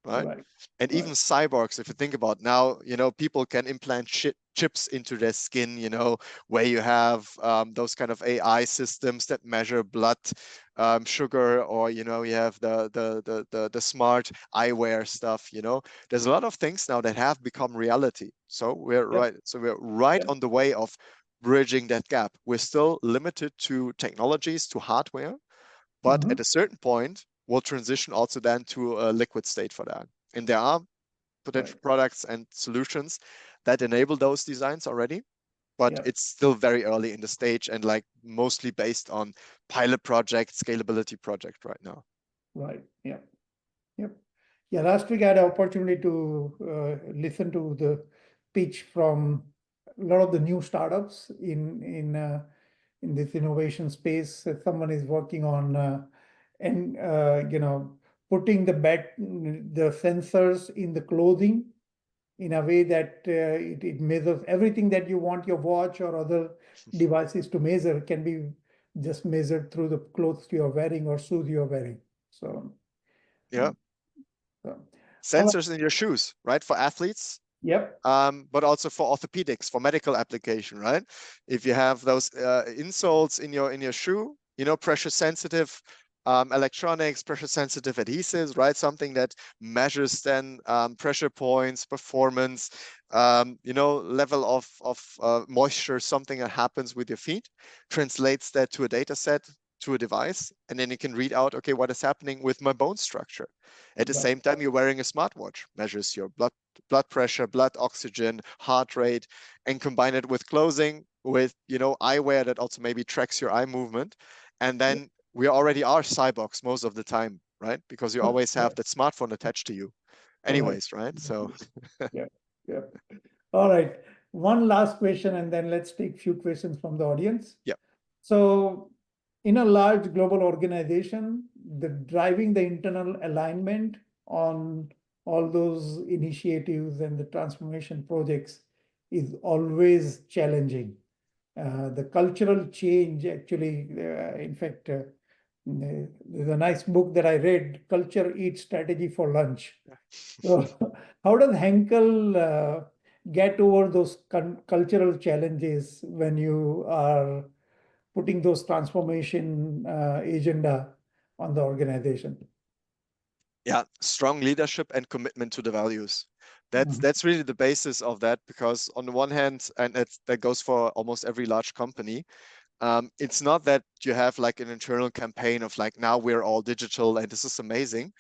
S2: right? And even cyborgs, if you think about now, people can implant chips into their skin, where you have those kind of AI systems that measure blood sugar, or you have the smart eyewear stuff. There's a lot of things now that have become reality. So we're right on the way of bridging that gap. We're still limited to technologies, to hardware, but at a certain point, we'll transition also then to a liquid state for that. And there are potential products and solutions that enable those designs already. But it's still very early in the stage and like mostly based on pilot project, scalability project right now.
S1: Right. Yeah. Yep. Yeah. Last week I had an opportunity to listen to the pitch from a lot of the new startups in this innovation space. Someone is working on putting the sensors in the clothing in a way that it measures everything that you want your watch or other devices to measure can be just measured through the clothes you're wearing or shoes you're wearing. So
S2: yeah, sensors in your shoes, right? For athletes.
S1: Yep.
S2: But also for orthopedics, for medical application, right? If you have those insoles in your shoe, pressure sensitive electronics, pressure sensitive adhesives, right? Something that measures then pressure points, performance, level of moisture, something that happens with your feet, translates that to a data set, to a device, and then you can read out, okay, what is happening with my bone structure. At the same time, you're wearing a smartwatch, measures your blood pressure, blood oxygen, heart rate, and combine it with clothing, with eyewear that also maybe tracks your eye movement. And then we already are cyborgs most of the time, right? Because you always have that smartphone attached to you anyways, right? So
S1: yeah. All right. One last question, and then let's take a few questions from the audience.
S2: Yeah.
S1: So in a large global organization, driving the internal alignment on all those initiatives and the transformation projects is always challenging. The cultural change actually, in fact, there's a nice book that I read, Culture Eats Strategy for Lunch. So how does Henkel get over those cultural challenges when you are putting those transformation agenda on the organization?
S2: Yeah, strong leadership and commitment to the values. That's really the basis of that, because on the one hand, and that goes for almost every large company, it's not that you have like an internal campaign of like, now we're all digital and this is amazing.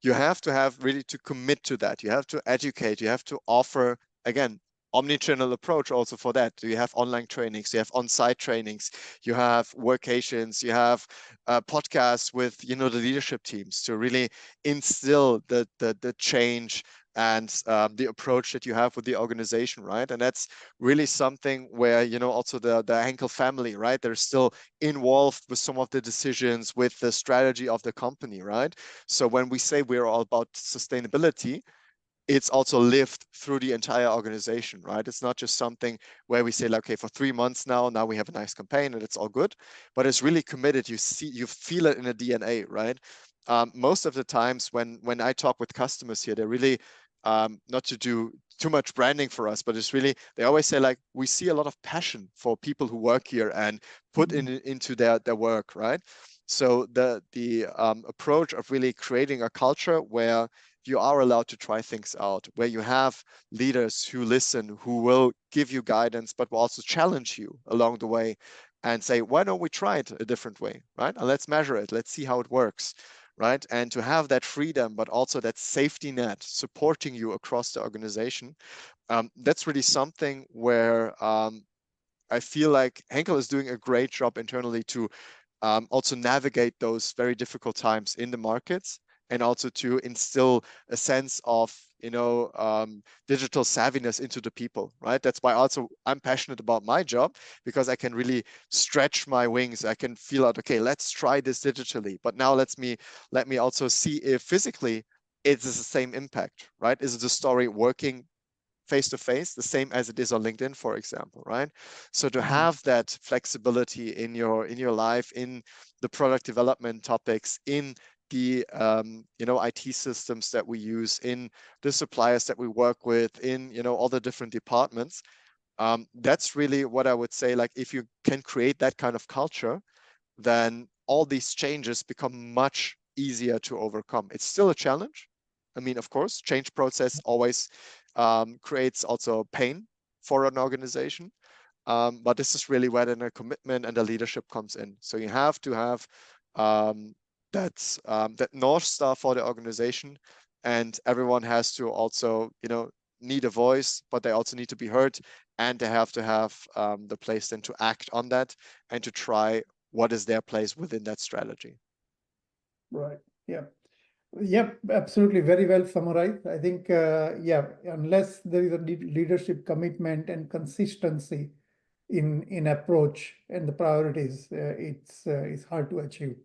S2: You have to have really to commit to that. You have to educate, you have to offer, again, omnichannel approach also for that. You have online trainings, you have on-site trainings, you have workations, you have podcasts with the leadership teams to really instill the change and the approach that you have with the organization, right? And that's really something where also the Henkel family, right? They're still involved with some of the decisions, with the strategy of the company, right? So when we say we're all about sustainability, it's also lived through the entire organization, right? It's not just something where we say, like, okay, for 3 months now we have a nice campaign and it's all good, but it's really committed. You feel it in the DNA, right? Most of the times when I talk with customers here, they're really not to do too much branding for us, but it's really, they always say, like, we see a lot of passion for people who work here and put into their work, right? So the approach of really creating a culture where you are allowed to try things out, where you have leaders who listen, who will give you guidance, but will also challenge you along the way and say, why don't we try it a different way, right? And let's measure it. Let's see how it works, right? And to have that freedom, but also that safety net supporting you across the organization, that's really something where I feel like Henkel is doing a great job internally to also navigate those very difficult times in the markets, and also to instill a sense of digital savviness into the people, right? That's why also I'm passionate about my job, because I can really stretch my wings. I can feel out, okay, let's try this digitally, but now let me also see if physically it is the same impact, right? Is the story working face to face the same as it is on LinkedIn, for example, right? So to have that flexibility in your life, in the product development topics, in the IT systems that we use, in the suppliers that we work with, in all the different departments, that's really what I would say. Like, if you can create that kind of culture, then all these changes become much easier to overcome. It's still a challenge. I mean, of course, change process always creates also pain for an organization. But this is really where then a commitment and a leadership comes in. So you have to have that North Star for the organization, and everyone has to also, need a voice, but they also need to be heard, and they have to have the place then to act on that and to try what is their place within that strategy.
S1: Right. Yeah. Yep, absolutely. Very well summarized. I think, yeah, unless there is a leadership commitment and consistency in approach and the priorities, it's hard to achieve,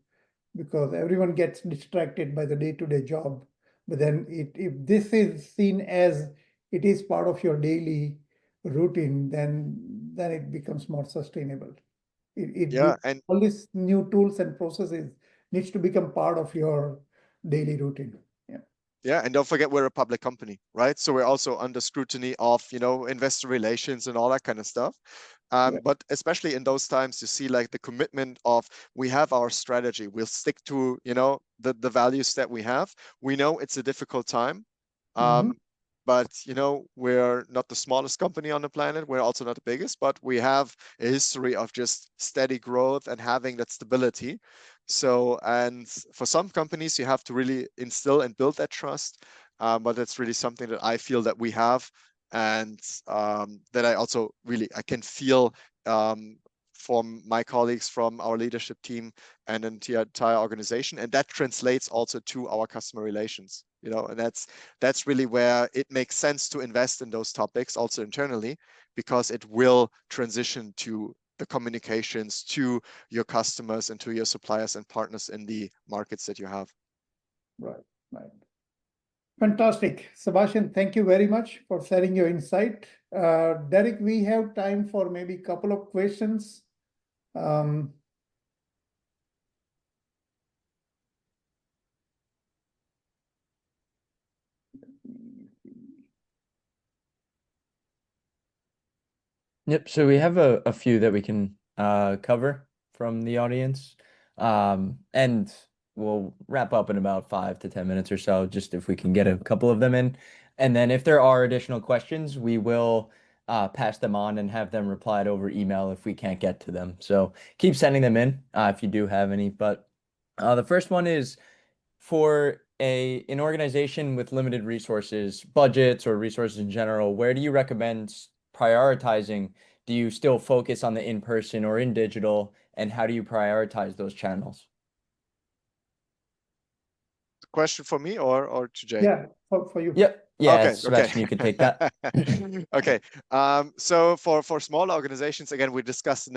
S1: because everyone gets distracted by the day-to-day job. But then if this is seen as it is part of your daily routine, then it becomes more sustainable.
S2: Yeah, and
S1: all these new tools and processes needs to become part of your daily routine. Yeah.
S2: yeah, and don't forget we're a public company, right? So we're also under scrutiny of, investor relations and all that kind of stuff.
S1: Yeah.
S2: But especially in those times, you see like the commitment of, we have our strategy, we'll stick to, the values that we have. We know it's a difficult time.
S1: Mhm.
S2: But we're not the smallest company on the planet. We're also not the biggest, but we have a history of just steady growth and having that stability. So, and for some companies, you have to really instill and build that trust. But that's really something that I feel that we have, and that I can feel from my colleagues, from our leadership team, and the entire organization, and that translates also to our customer relations. And that's really where it makes sense to invest in those topics also internally, because it will transition to the communications to your customers and to your suppliers and partners in the markets that you have.
S1: Right. Fantastic. Sebastian, thank you very much for sharing your insight. Derek, we have time for maybe a couple of questions.
S3: Yep. So we have a few that we can cover from the audience. And we'll wrap up in about 5 to 10 minutes or so, just if we can get a couple of them in. And then if there are additional questions, we will pass them on and have them replied over email if we can't get to them. So keep sending them in if you do have any. But the first one is, for an organization with limited resources, budgets, or resources in general, where do you recommend prioritizing? Do you still focus on the in-person or in digital, and how do you prioritize those channels?
S2: Question for me or to Jay?
S1: Yeah, for you.
S3: Yep. Yeah,
S2: Okay,
S3: Sebastian, you could take that.
S2: Okay. So for small organizations, again, we discussed in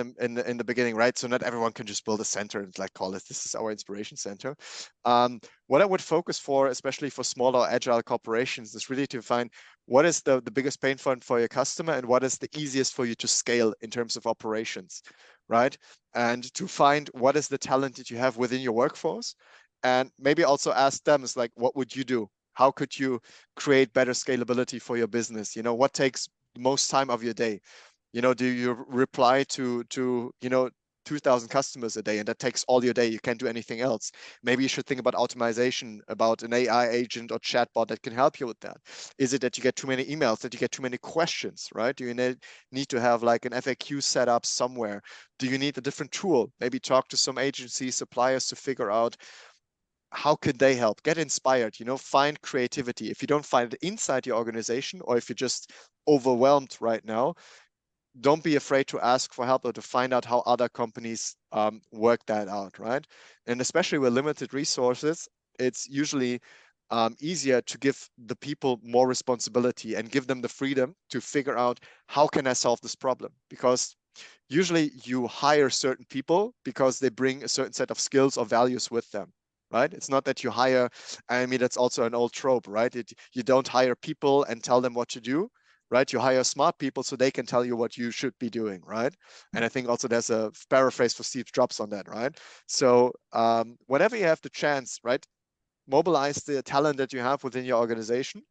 S2: the beginning, right? So not everyone can just build a center and like call it, this is our Inspiration Center. What I would focus for, especially for smaller agile corporations, is really to find what is the biggest pain point for your customer and what is the easiest for you to scale in terms of operations, right? And to find what is the talent that you have within your workforce, and maybe also ask them, is like, what would you do? How could you create better scalability for your business? What takes the most time of your day? Do you reply to 2,000 customers a day, and that takes all your day? You can't do anything else. Maybe you should think about automation, about an AI agent or chatbot that can help you with that. Is it that you get too many emails, that you get too many questions, right? Do you need to have like an FAQ set up somewhere? Do you need a different tool? Maybe talk to some agencies, suppliers to figure out how could they help? Get inspired, find creativity. If you don't find it inside your organization, or if you're just overwhelmed right now, don't be afraid to ask for help or to find out how other companies work that out, right? And especially with limited resources, it's usually easier to give the people more responsibility and give them the freedom to figure out, how can I solve this problem? Because usually you hire certain people because they bring a certain set of skills or values with them, right? It's not that you hire, I mean, that's also an old trope, right? You don't hire people and tell them what to do, right? You hire smart people so they can tell you what you should be doing, right? And I think also there's a paraphrase for Steve Jobs on that, right? So whenever you have the chance, right, mobilize the talent that you have within your organization.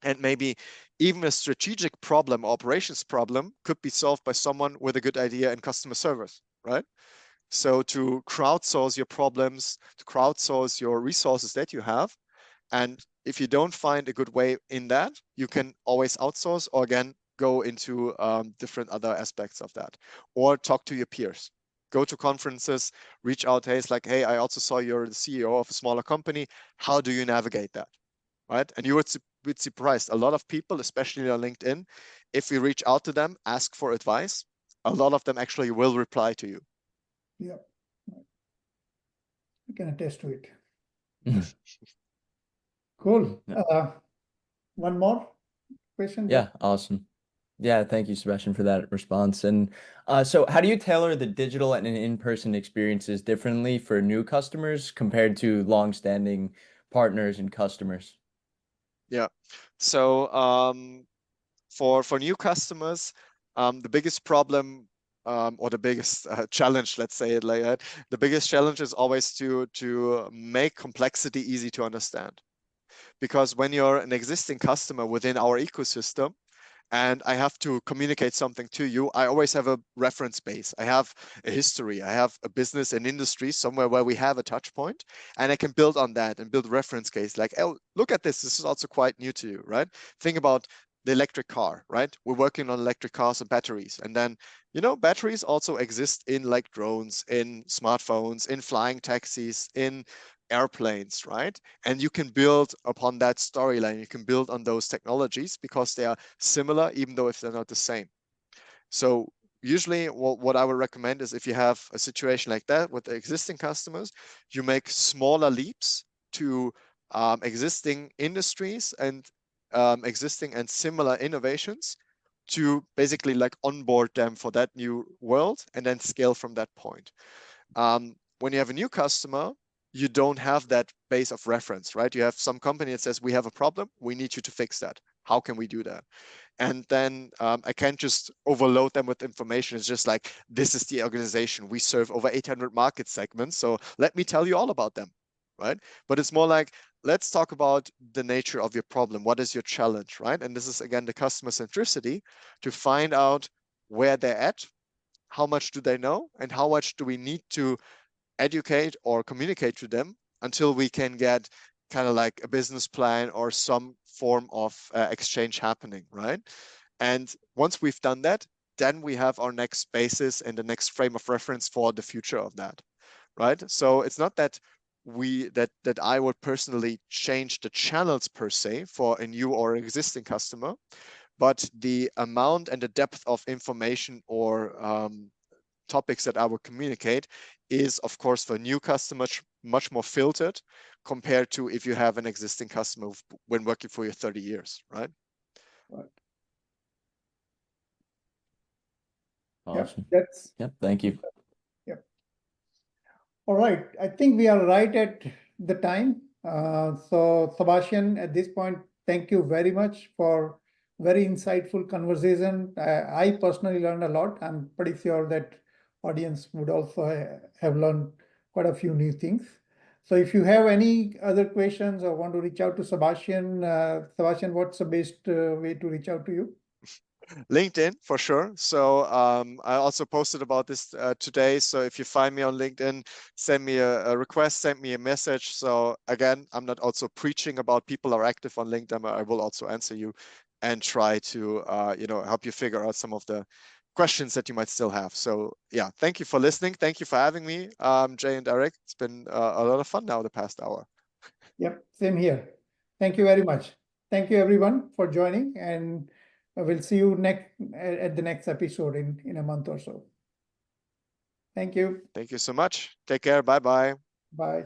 S2: And maybe even a strategic problem, operations problem, could be solved by someone with a good idea in customer service, right? So to crowdsource your problems, to crowdsource your resources that you have. And if you don't find a good way in that, you can always outsource, or again, go into different other aspects of that, or talk to your peers. Go to conferences, reach out. Hey, it's like, hey, I also saw you're the CEO of a smaller company. How do you navigate that? right? And you would be surprised. A lot of people, especially on LinkedIn, if we reach out to them, ask for advice, a lot of them actually will reply to you.
S1: Yeah, I can attest to it. Cool.
S3: Yeah.
S1: One more question?
S3: Yeah, awesome. Yeah, thank you, Sebastian, for that response. And so how do you tailor the digital and in-person experiences differently for new customers compared to long-standing partners and customers?
S2: Yeah. So for new customers, the biggest problem or the biggest challenge, let's say it like that, the biggest challenge is always to make complexity easy to understand. Because when you're an existing customer within our ecosystem, and I have to communicate something to you, I always have a reference base. I have a history. I have a business and industry somewhere where we have a touch point, and I can build on that and build a reference case. Like, oh, look at this. This is also quite new to you, right? Think about the electric car, right? We're working on electric cars and batteries. And then, you know, batteries also exist in like drones, in smartphones, in flying taxis, in airplanes, right? And you can build upon that storyline. You can build on those technologies because they are similar, even though if they're not the same. So usually what I would recommend is if you have a situation like that with the existing customers, you make smaller leaps to existing industries and existing and similar innovations to basically like onboard them for that new world and then scale from that point. When you have a new customer, you don't have that base of reference, right? You have some company that says, we have a problem, we need you to fix that. How can we do that? And then I can't just overload them with information. It's just like, this is the organization. We serve over 800 market segments. So let me tell you all about them, right? But it's more like, let's talk about the nature of your problem. What is your challenge, right? And this is, again, the customer centricity to find out where they're at, how much do they know, and how much do we need to educate or communicate to them until we can get kind of like a business plan or some form of exchange happening, right? And once we've done that, then we have our next basis and the next frame of reference for the future of that, right? So it's not that that I would personally change the channels per se for a new or existing customer, but the amount and the depth of information or topics that I would communicate is, of course, for new customers much more filtered compared to if you have an existing customer when working for you 30 years, right?
S1: Right.
S3: Awesome.
S1: Yep,
S3: yep, thank you.
S1: Yep. All right, I think we are right at the time. So Sebastian, at this point, thank you very much for very insightful conversation. I personally learned a lot. I'm pretty sure that audience would also have learned quite a few new things. So if you have any other questions or want to reach out to Sebastian, Sebastian, what's the best way to reach out to you?
S2: LinkedIn for sure. So I also posted about this today. So if you find me on LinkedIn, send me a request, send me a message. So again, I'm not also preaching about people are active on LinkedIn. I will also answer you and try to help you figure out some of the questions that you might still have. So yeah, thank you for listening. Thank you for having me, Jay and Eric. It's been a lot of fun now the past hour.
S1: Yep, same here. Thank you very much. Thank you everyone for joining, and we'll see you at the next episode in a month or so. Thank you.
S2: Thank you so much. Take care. Bye-bye.
S1: Bye.